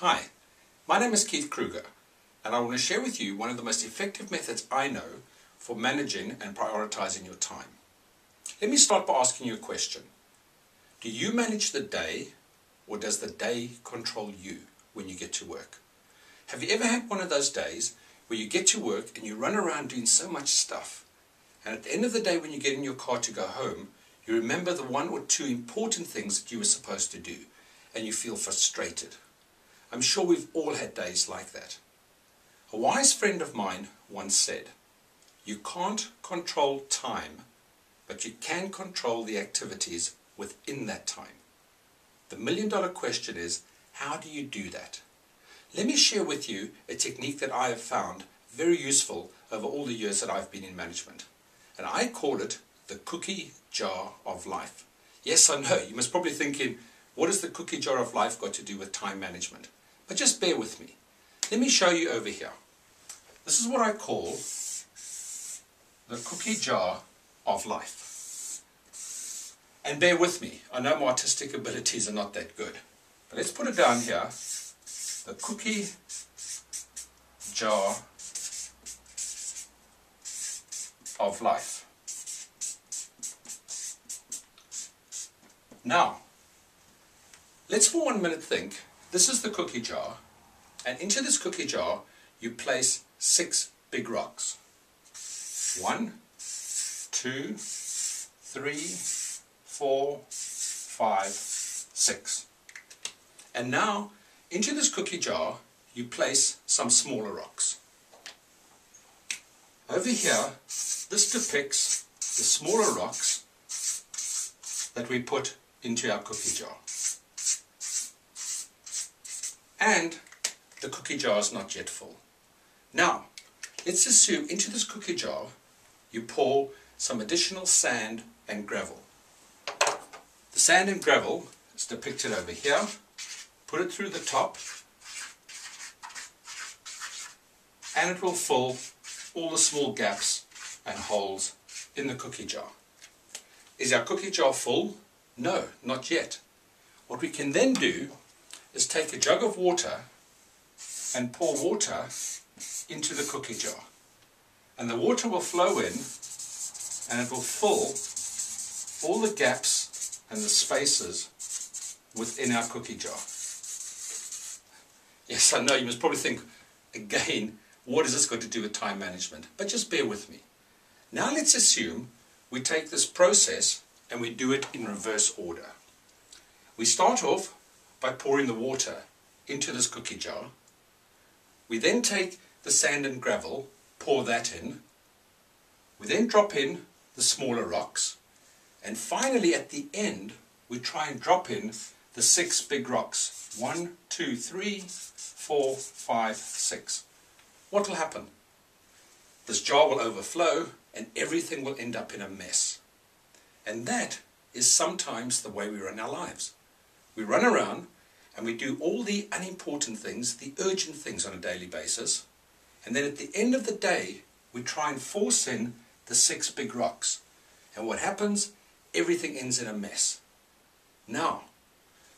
Hi, my name is Keith Kruger, and I want to share with you one of the most effective methods I know for managing and prioritizing your time. Let me start by asking you a question. Do you manage the day, or does the day control you when you get to work? Have you ever had one of those days where you get to work and you run around doing so much stuff, and at the end of the day when you get in your car to go home, you remember the one or two important things that you were supposed to do, and you feel frustrated? I'm sure we've all had days like that. A wise friend of mine once said, "You can't control time, but you can control the activities within that time." The million-dollar question is, how do you do that? Let me share with you a technique that I have found very useful over all the years that I've been in management. And I call it the cookie jar of life. Yes, I know, you must probably thinking, what has the cookie jar of life got to do with time management? But just bear with me. Let me show you over here. This is what I call the cookie jar of life. And bear with me. I know my artistic abilities are not that good. But let's put it down here. The cookie jar of life. Now, let's for 1 minute think, this is the cookie jar, and into this cookie jar you place 6 big rocks. 1, 2, 3, 4, 5, 6. And now, into this cookie jar you place some smaller rocks. Over here, this depicts the smaller rocks that we put into our cookie jar. And the cookie jar is not yet full. Now, let's assume into this cookie jar you pour some additional sand and gravel. The sand and gravel is depicted over here. Put it through the top, and it will fill all the small gaps and holes in the cookie jar. Is our cookie jar full? No, not yet. What we can then do is take a jug of water and pour water into the cookie jar. And the water will flow in and it will fill all the gaps and the spaces within our cookie jar. Yes, I know, you must probably think, again, what has this got to do with time management? But just bear with me. Now let's assume we take this process and we do it in reverse order. We start off by pouring the water into this cookie jar. We then take the sand and gravel, pour that in. We then drop in the smaller rocks. And finally at the end, we try and drop in the 6 big rocks. 1, 2, 3, 4, 5, 6. What will happen? This jar will overflow and everything will end up in a mess. And that is sometimes the way we run our lives. We run around and we do all the unimportant things, the urgent things on a daily basis, and then at the end of the day we try and force in the 6 big rocks. And what happens? Everything ends in a mess. Now,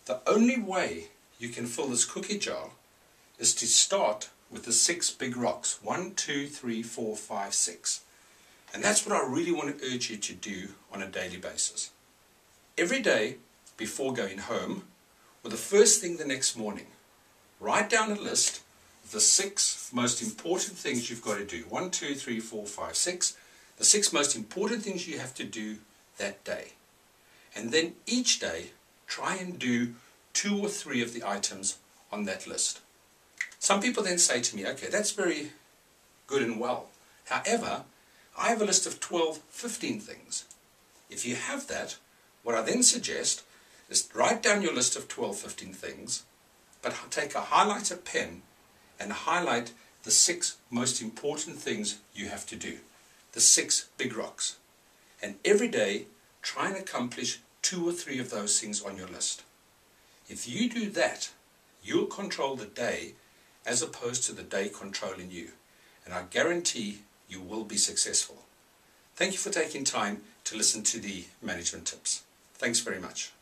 the only way you can fill this cookie jar is to start with the 6 big rocks. 1, 2, 3, 4, 5, 6. And that's what I really want to urge you to do on a daily basis. Every day before going home, or the first thing the next morning, write down a list of the 6 most important things you've got to do. 1, 2, 3, 4, 5, 6. The 6 most important things you have to do that day. And then each day, try and do 2 or 3 of the items on that list. Some people then say to me, okay, that's very good and well. However, I have a list of 12, 15 things. If you have that, what I then suggest is write down your list of 12, 15 things, but take a highlighter pen and highlight the 6 most important things you have to do. The 6 big rocks. And every day, try and accomplish 2 or 3 of those things on your list. If you do that, you'll control the day as opposed to the day controlling you. And I guarantee you will be successful. Thank you for taking time to listen to the management tips. Thanks very much.